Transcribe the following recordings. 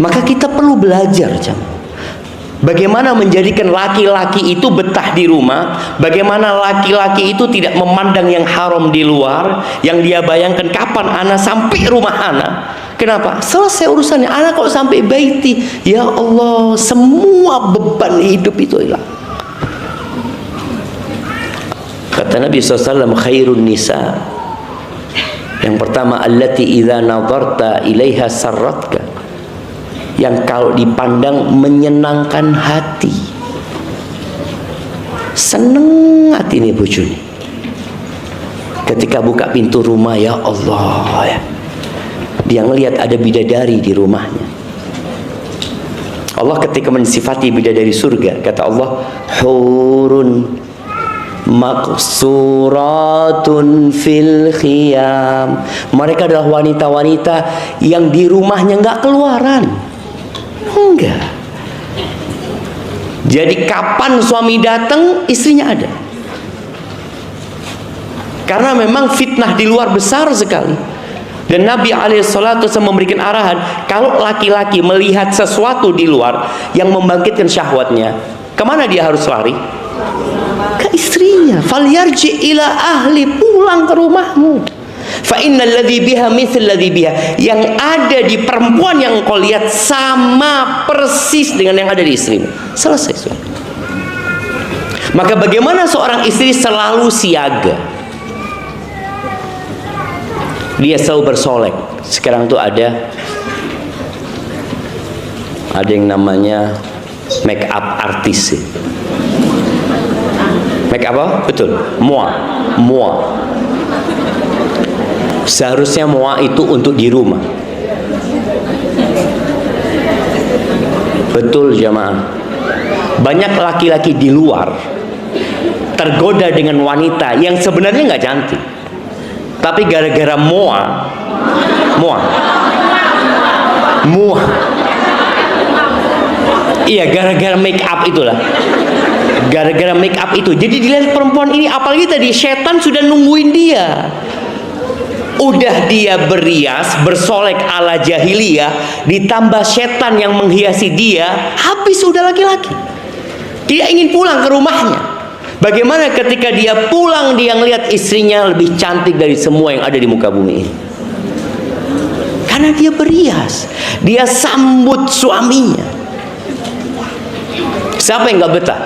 Maka kita perlu belajar, bagaimana menjadikan laki-laki itu betah di rumah, bagaimana laki-laki itu tidak memandang yang haram di luar, yang dia bayangkan kapan ana sampai rumah ana. Kenapa? Selesai urusannya. Ana kalau sampai baiti, ya Allah, semua beban hidup itu hilang. Kata Nabi SAW, khairun nisa, yang pertama, allati idza nadarta ilaiha sarratka, yang kalau dipandang menyenangkan hati. Seneng hati ini bojone. Ketika buka pintu rumah, ya Allah, ya, dia ngelihat ada bidadari di rumahnya. Allah ketika mensifati bidadari surga, kata Allah, hurun maqsuratun fil khiyam. Mereka adalah wanita-wanita yang di rumahnya nggak keluaran. Enggak. Jadi kapan suami datang, istrinya ada. Karena memang fitnah di luar besar sekali. Dan Nabi alaihissalatu memberikan arahan, kalau laki-laki melihat sesuatu di luar yang membangkitkan syahwatnya, kemana dia harus lari? Ke istrinya. Falyarji ila ahli, pulang ke rumahmu. Fa innal ladzi biha mithl ladzi biha, yang ada di perempuan yang engkau lihat sama persis dengan yang ada di istrimu. Selesai. Maka bagaimana seorang istri selalu siaga? Dia selalu bersolek. Sekarang tuh ada yang namanya make up artis. Make up apa? Betul. Mua. Seharusnya mua itu untuk di rumah. Betul jamaah. Banyak laki-laki di luar tergoda dengan wanita yang sebenarnya nggak cantik, tapi gara-gara mua, iya, gara-gara make up itulah. Gara-gara make up itu, jadi dilihat perempuan ini, apalagi tadi setan sudah nungguin dia. Udah dia berias, bersolek ala jahiliyah, ditambah setan yang menghiasi dia, habis udah laki-laki. Dia ingin pulang ke rumahnya. Bagaimana ketika dia pulang, dia ngelihat istrinya lebih cantik dari semua yang ada di muka bumi ini. Karena dia berias, dia sambut suaminya. Siapa yang gak betah?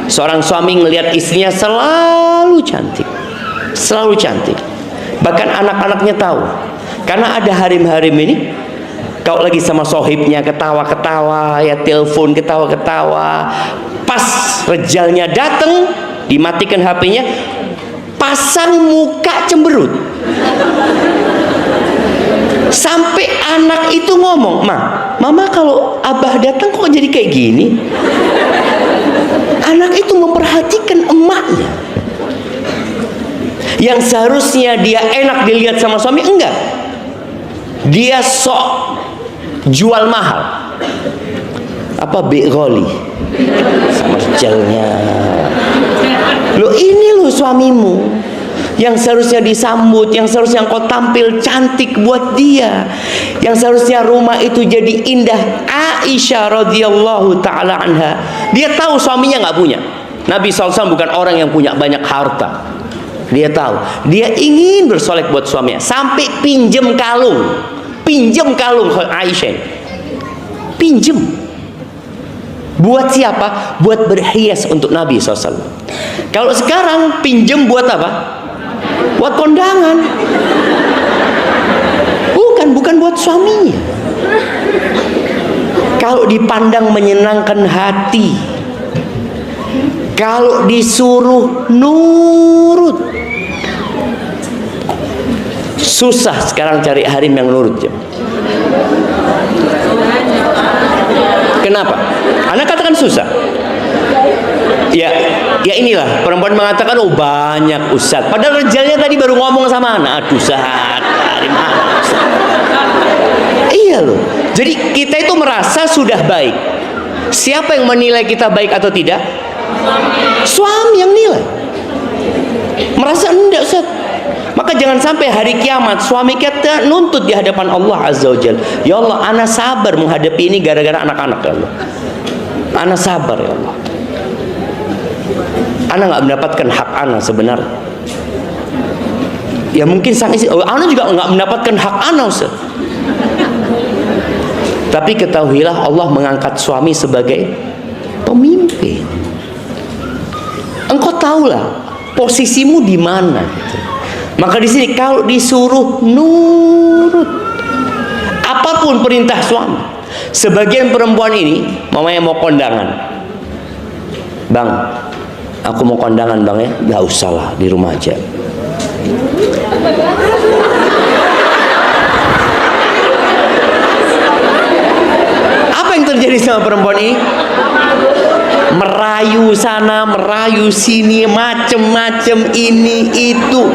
Seorang suami ngelihat istrinya selalu cantik, selalu cantik. Bahkan anak-anaknya tahu. Karena ada harim-harim ini, kalau lagi sama sohibnya ketawa-ketawa, ya telepon ketawa-ketawa, pas rejalnya datang, dimatikan HP-nya, pasang muka cemberut. Sampai anak itu ngomong, mama kalau abah datang kok jadi kayak gini? Anak itu memperhatikan emaknya. Yang seharusnya dia enak dilihat sama suami, enggak. Dia sok jual mahal. Apa begoli sama jelnya. Loh, ini loh suamimu yang seharusnya disambut, yang seharusnya engkau tampil cantik buat dia, yang seharusnya rumah itu jadi indah. Aisyah radhiyallahu taala anha, dia tahu suaminya nggak punya. Nabi SAW bukan orang yang punya banyak harta. Dia tahu, dia ingin bersolek buat suaminya, sampai pinjem kalung Aisyah. Pinjem. Buat siapa? Buat berhias untuk Nabi SAW. Kalau sekarang pinjem buat apa? Buat kondangan. Bukan buat suaminya. Kalau dipandang menyenangkan hati, kalau disuruh nurut. Susah sekarang cari harim yang nurut. Kenapa? Anak katakan susah. Ya inilah perempuan mengatakan, oh banyak Ustaz. Padahal rejalnya tadi baru ngomong sama anak. Aduh Ustaz, harim anak. Iya loh. Jadi kita itu merasa sudah baik. Siapa yang menilai kita baik atau tidak? Suami yang nilai. Merasa enggak Ustaz, Maka jangan sampai hari kiamat suami kita nuntut di hadapan Allah Azza wa Jalla, ya Allah, ana sabar menghadapi ini gara-gara anak-anak, ya Allah. Ana sabar, ya Allah. Ana nggak mendapatkan hak ana sebenarnya. Ya mungkin sang istri, ana juga nggak mendapatkan hak ana, Ustaz. Tapi ketahuilah Allah mengangkat suami sebagai pemimpin. Engkau tahulah posisimu di mana. Gitu. Maka di sini kalau disuruh nurut apapun perintah suami. Sebagian perempuan ini mamanya mau kondangan. Bang, aku mau kondangan bang ya. Gak usah lah, di rumah aja. Apa yang terjadi sama perempuan ini? Merayu sana, merayu sini, macem-macem ini itu.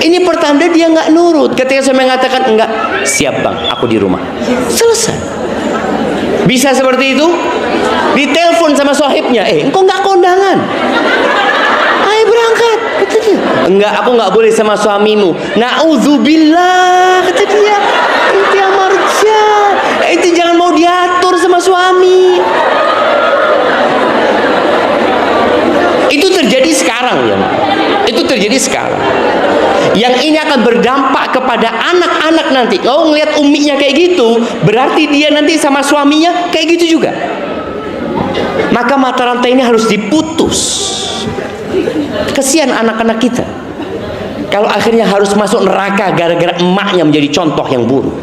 Ini pertanda dia nggak nurut. Ketika saya mengatakan enggak, siap bang, aku di rumah. Selesai. Bisa seperti itu? Ditelepon sama sohibnya, engkau nggak kondangan? Ayo berangkat, kata dia. Enggak, aku nggak boleh sama suamimu. Na'udzubillah, kata dia. Inti amarja, inti jangan mau diatur sama suami. Itu terjadi sekarang ya. Itu terjadi sekarang. Yang ini akan berdampak kepada anak-anak nanti. Kalau ngelihat uminya kayak gitu, berarti dia nanti sama suaminya kayak gitu juga. Maka mata rantai ini harus diputus. Kesian anak-anak kita kalau akhirnya harus masuk neraka gara-gara emaknya menjadi contoh yang buruk.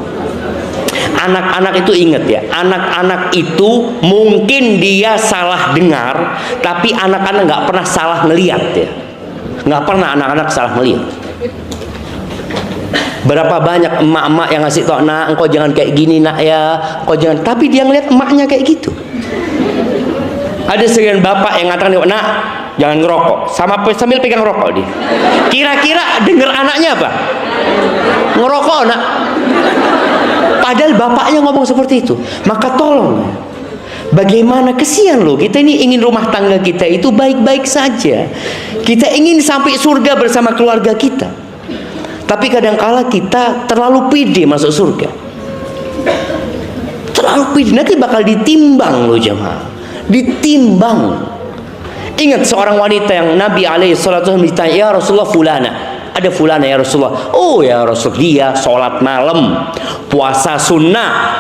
Anak-anak itu ingat ya, anak-anak itu mungkin dia salah dengar, tapi anak-anak nggak pernah salah ngelihat ya, nggak pernah anak-anak salah ngelihat. Berapa banyak emak-emak yang ngasih tau, nak, engkau jangan kayak gini nak ya, engkau jangan, tapi dia ngelihat emaknya kayak gitu. Ada sebagian bapak yang ngatakan, nak, jangan ngerokok, sambil pegang rokok dia. Kira-kira dengar anaknya apa? Ngerokok nak. Padahal bapaknya ngomong seperti itu. Maka tolong, bagaimana, kesian loh, kita ini ingin rumah tangga kita itu baik-baik saja. Kita ingin sampai surga bersama keluarga kita. Tapi kadangkala kita terlalu pede masuk surga. Terlalu pede, nanti bakal ditimbang loh jemaah. Ditimbang. Ingat seorang wanita yang Nabi SAW ditanya, ya Rasulullah fulana, ada fulana ya Rasulullah. Oh ya Rasul, dia sholat malam, puasa sunnah,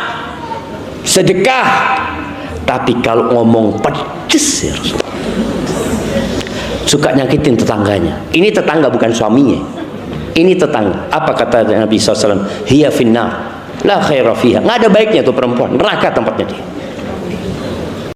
sedekah, tapi kalau ngomong pedes ya Rasulullah, suka nyakitin tetangganya. Ini tetangga bukan suaminya, ini tetangga. Apa kata Nabi SAW? Hiya finnar la khaira fiha, nggak ada baiknya tuh perempuan, neraka tempatnya dia.